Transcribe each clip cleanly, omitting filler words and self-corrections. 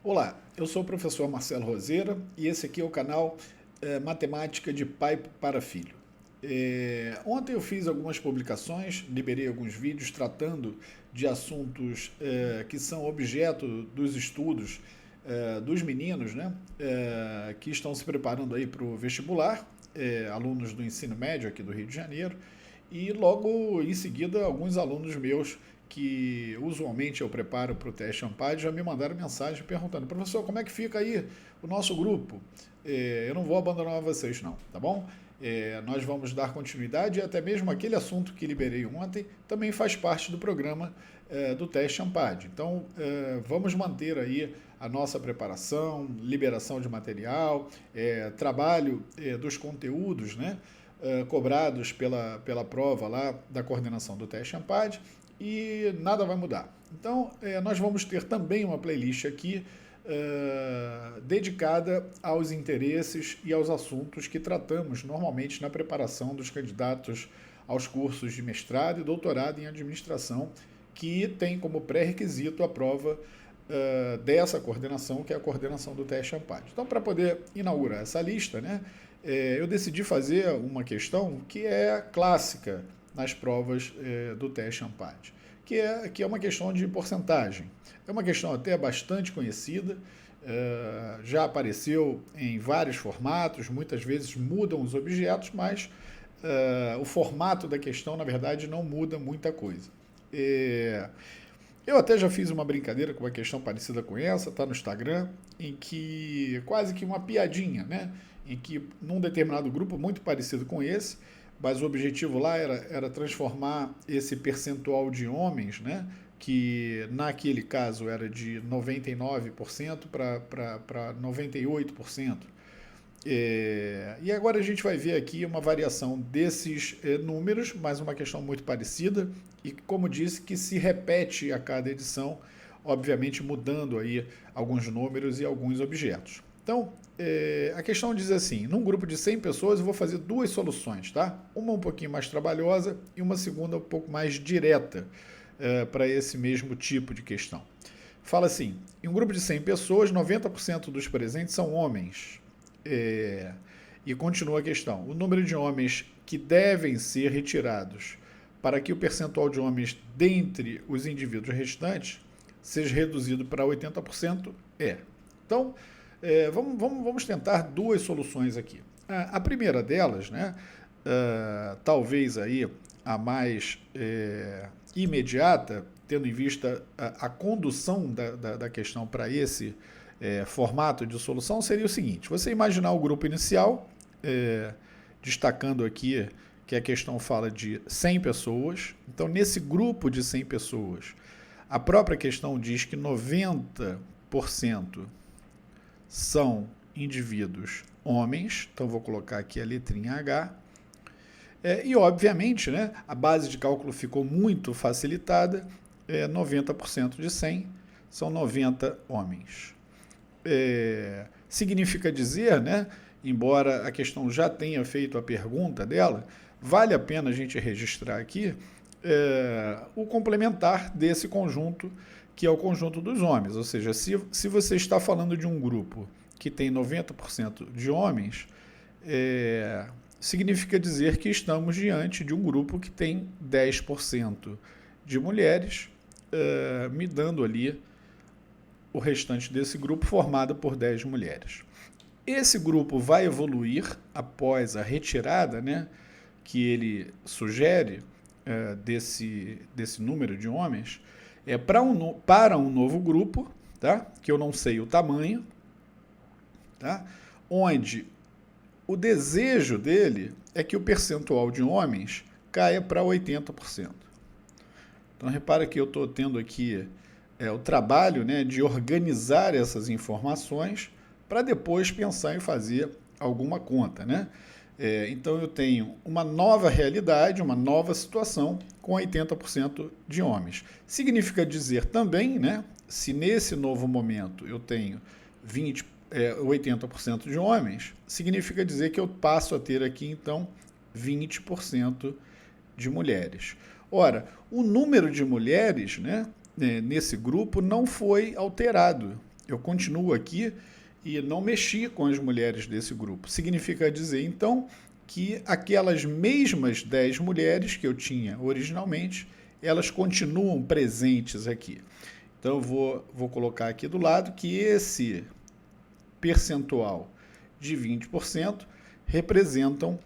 Olá, eu sou o professor Marcelo Roseira e esse aqui é o canal Matemática de Pai para Filho. Ontem eu fiz algumas publicações, liberei alguns vídeos tratando de assuntos que são objeto dos estudos dos meninos, né, que estão se preparando aí para o vestibular, alunos do ensino médio aqui do Rio de Janeiro, e logo em seguida alguns alunos meus que usualmente eu preparo para o teste Ampad já me mandaram mensagem perguntando: professor, como é que fica aí o nosso grupo? Eu não vou abandonar vocês não, tá bom? Nós vamos dar continuidade e até mesmo aquele assunto que liberei ontem também faz parte do programa do teste Ampad. Então vamos manter aí a nossa preparação, liberação de material, trabalho dos conteúdos, né, cobrados pela prova lá da coordenação do teste Ampad, e nada vai mudar. Então, nós vamos ter também uma playlist aqui dedicada aos interesses e aos assuntos que tratamos normalmente na preparação dos candidatos aos cursos de mestrado e doutorado em administração, que tem como pré-requisito a prova dessa coordenação, que é a coordenação do teste Ampad. Então, para poder inaugurar essa lista, né, eu decidi fazer uma questão que é clássica nas provas do teste Ampad, que é uma questão de porcentagem. É uma questão até bastante conhecida, já apareceu em vários formatos, muitas vezes mudam os objetos, mas o formato da questão, na verdade, não muda muita coisa. Eu até já fiz uma brincadeira com uma questão parecida com essa, está no Instagram, em que quase que uma piadinha, né? Em que num determinado grupo muito parecido com esse, mas o objetivo lá era transformar esse percentual de homens, né, que naquele caso era de 99% para 98%. E agora a gente vai ver aqui uma variação desses números, mas uma questão muito parecida, e como disse, que se repete a cada edição, obviamente mudando aí alguns números e alguns objetos. Então, a questão diz assim: num grupo de 100 pessoas eu vou fazer duas soluções, tá? Uma um pouquinho mais trabalhosa e uma segunda um pouco mais direta para esse mesmo tipo de questão. Fala assim: em um grupo de 100 pessoas, 90% dos presentes são homens. E continua a questão: o número de homens que devem ser retirados para que o percentual de homens dentre os indivíduos restantes seja reduzido para 80% é. Então, vamos tentar duas soluções aqui. A primeira delas, né, talvez aí a mais imediata, tendo em vista a condução da questão para esse formato de solução, seria o seguinte: você imaginar o grupo inicial, destacando aqui que a questão fala de 100 pessoas. Então, nesse grupo de 100 pessoas, a própria questão diz que 90% são indivíduos homens, então vou colocar aqui a letrinha H, e obviamente, né, a base de cálculo ficou muito facilitada, 90% de 100 são 90 homens. Significa dizer, né, embora a questão já tenha feito a pergunta dela, vale a pena a gente registrar aqui o complementar desse conjunto, que é o conjunto dos homens. Ou seja, se você está falando de um grupo que tem 90% de homens, significa dizer que estamos diante de um grupo que tem 10% de mulheres, me dando ali o restante desse grupo formado por 10 mulheres. Esse grupo vai evoluir após a retirada, né, que ele sugere desse número de homens, para um novo grupo, tá, que eu não sei o tamanho, tá, onde o desejo dele é que o percentual de homens caia para 80%. Então, repara que eu estou tendo aqui o trabalho, né, de organizar essas informações para depois pensar em fazer alguma conta, né? Então, eu tenho uma nova realidade, uma nova situação com 80% de homens. Significa dizer também, né, se nesse novo momento eu tenho 80% de homens, significa dizer que eu passo a ter aqui, então, 20% de mulheres. Ora, o número de mulheres, né, nesse grupo não foi alterado. Eu continuo aqui e não mexi com as mulheres desse grupo. Significa dizer, então, que aquelas mesmas 10 mulheres que eu tinha originalmente, elas continuam presentes aqui. Então, eu vou colocar aqui do lado que esse percentual de 20% representam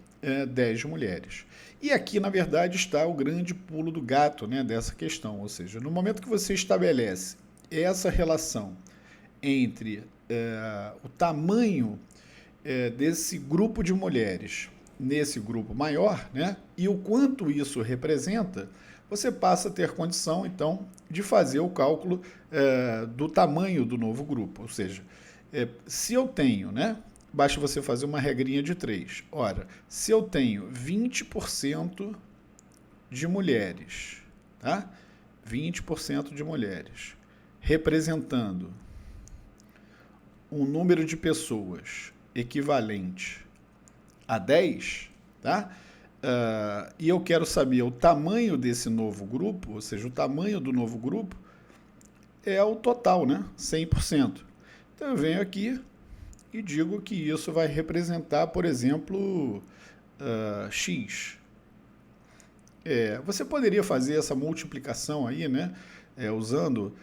10 mulheres. E aqui, na verdade, está o grande pulo do gato, né, dessa questão. Ou seja, no momento que você estabelece essa relação entre o tamanho desse grupo de mulheres nesse grupo maior, né, e o quanto isso representa, você passa a ter condição, então, de fazer o cálculo do tamanho do novo grupo. Ou seja, se eu tenho, né, basta você fazer uma regrinha de 3. Ora, se eu tenho 20% de mulheres, tá? 20% de mulheres, representando um número de pessoas equivalente a 10, tá? E eu quero saber o tamanho desse novo grupo, ou seja, o tamanho do novo grupo é o total, né? 100%. Então eu venho aqui e digo que isso vai representar, por exemplo, X. Você poderia fazer essa multiplicação aí, né? Usando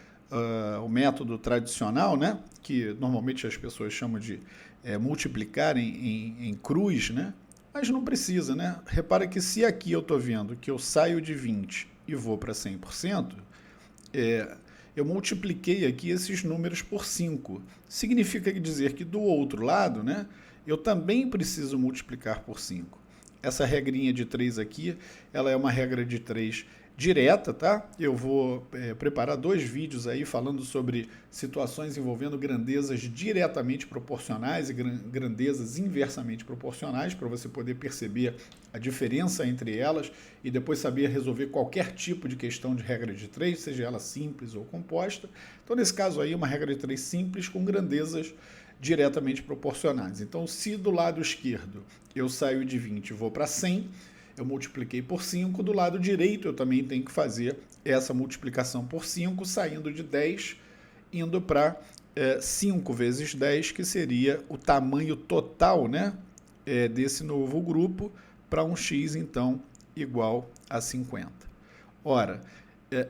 o método tradicional, né? Que normalmente as pessoas chamam de multiplicar em cruz, né? Mas não precisa, né? Repara que se aqui eu estou vendo que eu saio de 20 e vou para 100%, eu multipliquei aqui esses números por 5. Significa dizer que do outro lado, né, eu também preciso multiplicar por 5. Essa regrinha de 3 aqui, ela é uma regra de 3 direta, tá? Eu vou preparar 2 vídeos aí falando sobre situações envolvendo grandezas diretamente proporcionais e grandezas inversamente proporcionais, para você poder perceber a diferença entre elas e depois saber resolver qualquer tipo de questão de regra de 3, seja ela simples ou composta. Então, nesse caso aí, uma regra de 3 simples com grandezas diretamente proporcionais. Então, se do lado esquerdo eu saio de 20 e vou para 100, eu multipliquei por 5, do lado direito eu também tenho que fazer essa multiplicação por 5, saindo de 10, indo para 5 vezes 10, que seria o tamanho total, né, desse novo grupo, para um x, então, igual a 50. Ora,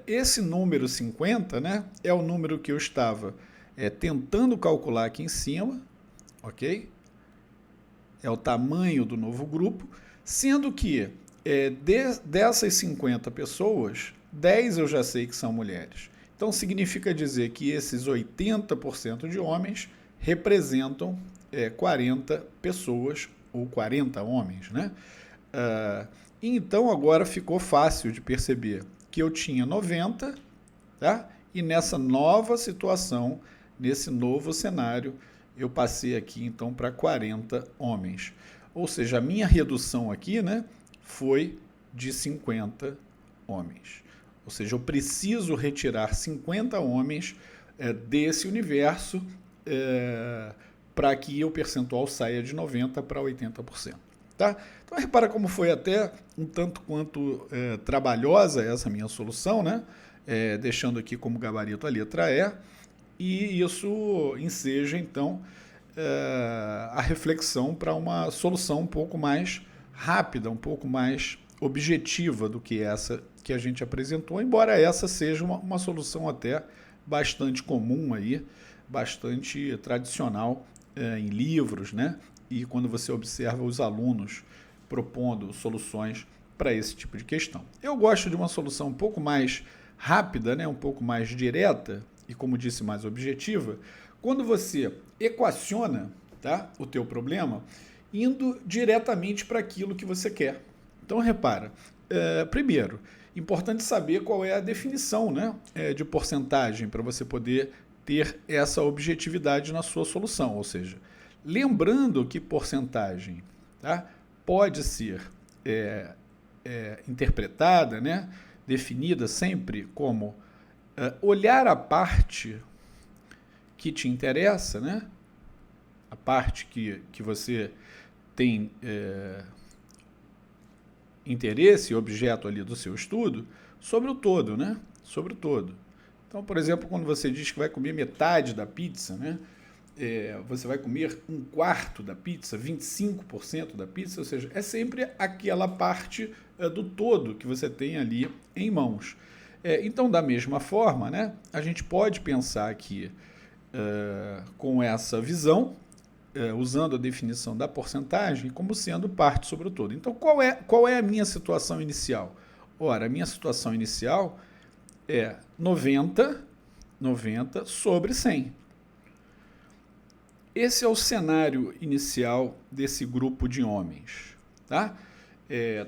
esse número 50, né, é o número que eu estava tentando calcular aqui em cima, ok? É o tamanho do novo grupo, sendo que dessas 50 pessoas, 10 eu já sei que são mulheres. Então, significa dizer que esses 80% de homens representam 40 pessoas, ou 40 homens, né? Então, agora ficou fácil de perceber que eu tinha 90, tá? E nessa nova situação, nesse novo cenário, eu passei aqui, então, para 40 homens. Ou seja, a minha redução aqui, né, foi de 50 homens. Ou seja, eu preciso retirar 50 homens desse universo para que o percentual saia de 90% para 80%. Tá? Então, repara como foi até um tanto quanto trabalhosa essa minha solução, né? Deixando aqui como gabarito a letra E, e isso enseja, então, a reflexão para uma solução um pouco mais rápida, um pouco mais objetiva do que essa que a gente apresentou, embora essa seja uma solução até bastante comum aí, bastante tradicional em livros, né? E quando você observa os alunos propondo soluções para esse tipo de questão. Eu gosto de uma solução um pouco mais rápida, né? Um pouco mais direta e, como disse, mais objetiva, quando você equaciona, tá, o teu problema indo diretamente para aquilo que você quer. Então, repara, primeiro, importante saber qual é a definição, né, de porcentagem para você poder ter essa objetividade na sua solução. Ou seja, lembrando que porcentagem, tá, pode ser interpretada, né, definida sempre como olhar a parte que te interessa, né, a parte que você tem interesse, objeto ali do seu estudo, sobre o todo, né? Sobre o todo. Então, por exemplo, quando você diz que vai comer metade da pizza, né? Você vai comer um quarto da pizza, 25% da pizza, ou seja, é sempre aquela parte do todo que você tem ali em mãos. Então, da mesma forma, né, a gente pode pensar aqui com essa visão, usando a definição da porcentagem, como sendo parte sobre o todo. Então, qual é a minha situação inicial? Ora, a minha situação inicial é 90 sobre 100. Esse é o cenário inicial desse grupo de homens, tá?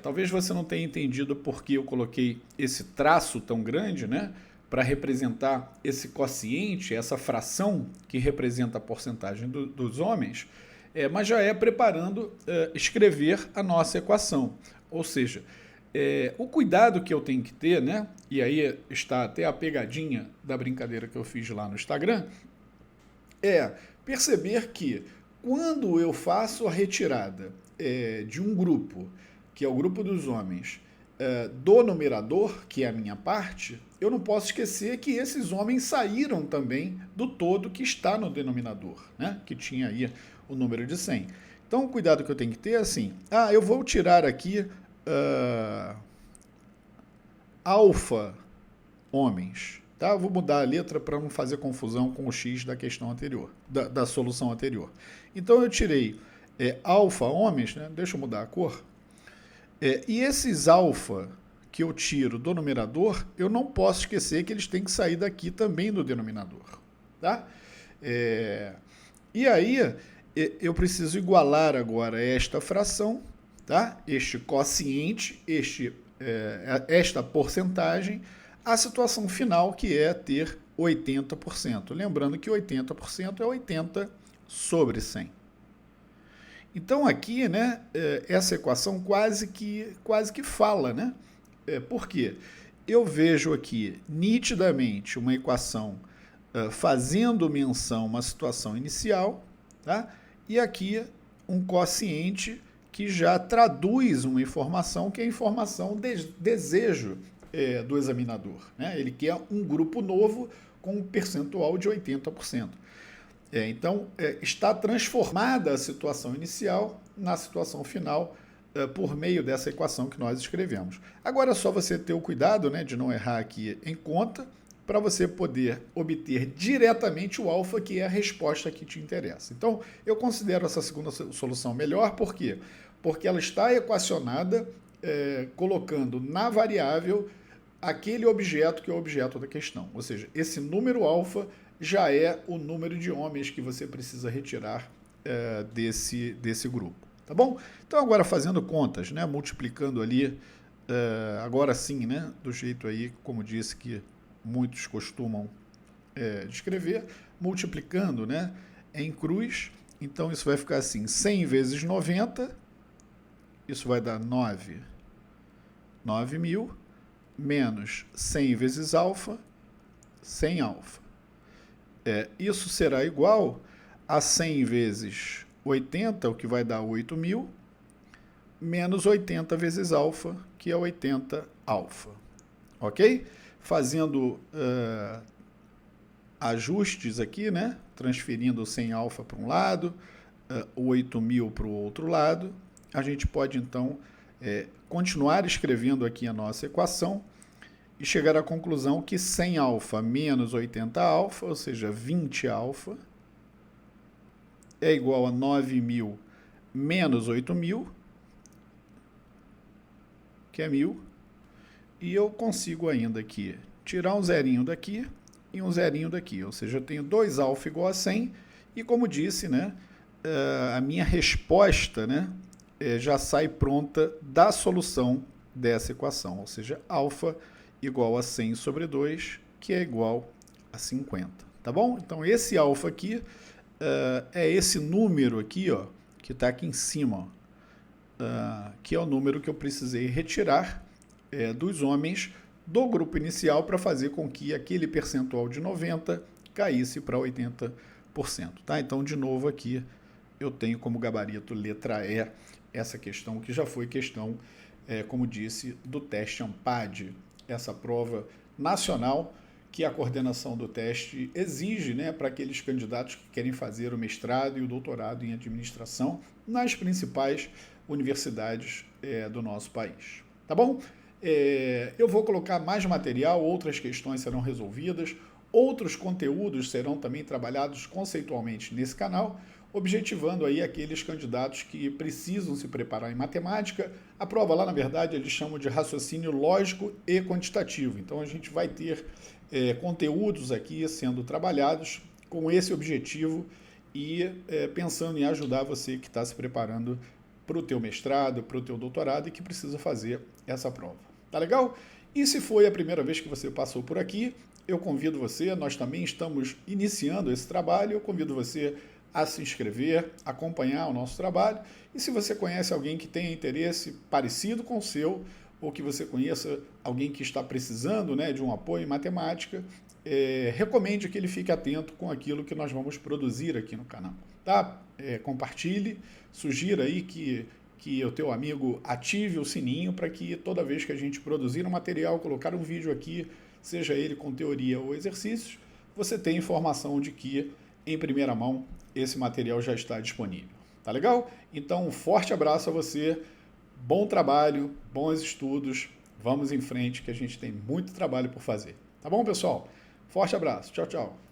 Talvez você não tenha entendido por que eu coloquei esse traço tão grande, né? Para representar esse quociente, essa fração que representa a porcentagem dos homens, mas já é preparando escrever a nossa equação. Ou seja, o cuidado que eu tenho que ter, né? E aí está até a pegadinha da brincadeira que eu fiz lá no Instagram, é perceber que quando eu faço a retirada de um grupo, que é o grupo dos homens, do numerador, que é a minha parte, eu não posso esquecer que esses homens saíram também do todo que está no denominador, né? Que tinha aí o número de 100. Então, o cuidado que eu tenho que ter é assim, eu vou tirar aqui alfa homens. Tá? Eu vou mudar a letra para não fazer confusão com o X da questão anterior, da solução anterior. Então eu tirei alfa homens, né? Deixa eu mudar a cor. E esses alfa que eu tiro do numerador, eu não posso esquecer que eles têm que sair daqui também do denominador. Tá? E aí eu preciso igualar agora esta fração, tá? Este quociente, esta porcentagem, a situação final, que é ter 80%. Lembrando que 80% é 80 sobre 100. Então aqui, né, essa equação quase que fala, né? Por quê? Eu vejo aqui nitidamente uma equação fazendo menção a uma situação inicial, tá? E aqui um quociente que já traduz uma informação que é a informação desejo do examinador, né? Ele quer um grupo novo com um percentual de 80%. Então, está transformada a situação inicial na situação final por meio dessa equação que nós escrevemos. Agora é só você ter o cuidado, né, de não errar aqui em conta, para você poder obter diretamente o alfa, que é a resposta que te interessa. Então, eu considero essa segunda solução melhor, por quê? Porque ela está equacionada colocando na variável aquele objeto que é o objeto da questão. Ou seja, esse número alfa já é o número de homens que você precisa retirar desse grupo. Tá bom? Então, agora fazendo contas, né, multiplicando ali, agora sim, né, do jeito aí, como disse, que muitos costumam descrever, multiplicando, né, em cruz. Então, isso vai ficar assim, 100 vezes 90, isso vai dar 9.000, menos 100 vezes alfa, 100 alfa. Isso será igual a 100 vezes 80, o que vai dar 8.000, menos 80 vezes alfa, que é 80 alfa. Ok? Fazendo ajustes aqui, né? Transferindo 100 alfa para um lado, 8.000 para o outro lado, a gente pode então continuar escrevendo aqui a nossa equação e chegar à conclusão que 100 alfa menos 80 alfa, ou seja, 20 alfa, é igual a 9.000 menos 8.000, que é 1.000, e eu consigo ainda aqui tirar um zerinho daqui e um zerinho daqui, ou seja, eu tenho 2 alfa igual a 100, e como disse, né, a minha resposta, né, já sai pronta da solução dessa equação, ou seja, alfa igual a 100 sobre 2, que é igual a 50, tá bom? Então, esse alfa aqui é esse número aqui, ó, que está aqui em cima, ó, que é o número que eu precisei retirar dos homens do grupo inicial para fazer com que aquele percentual de 90 caísse para 80%, tá? Então, de novo aqui, eu tenho como gabarito letra E essa questão, que já foi questão, como disse, do teste ANPAD, essa prova nacional que a coordenação do teste exige, né, para aqueles candidatos que querem fazer o mestrado e o doutorado em administração nas principais universidades do nosso país. Tá bom? Eu vou colocar mais material, outras questões serão resolvidas, outros conteúdos serão também trabalhados conceitualmente nesse canal, objetivando aí aqueles candidatos que precisam se preparar em matemática. A prova lá, na verdade, eles chamam de raciocínio lógico e quantitativo. Então, a gente vai ter conteúdos aqui sendo trabalhados com esse objetivo e pensando em ajudar você que está se preparando para o teu mestrado, para o teu doutorado e que precisa fazer essa prova. Tá legal? E se foi a primeira vez que você passou por aqui, eu convido você, nós também estamos iniciando esse trabalho, eu convido você a se inscrever, acompanhar o nosso trabalho. E se você conhece alguém que tenha interesse parecido com o seu, ou que você conheça alguém que está precisando, né, de um apoio em matemática, recomende que ele fique atento com aquilo que nós vamos produzir aqui no canal. Tá? Compartilhe, sugira aí que o teu amigo ative o sininho para que toda vez que a gente produzir um material, colocar um vídeo aqui, seja ele com teoria ou exercícios, você tenha informação de que, em primeira mão, esse material já está disponível. Tá legal? Então, um forte abraço a você, bom trabalho, bons estudos, vamos em frente que a gente tem muito trabalho por fazer. Tá bom, pessoal? Forte abraço, tchau, tchau.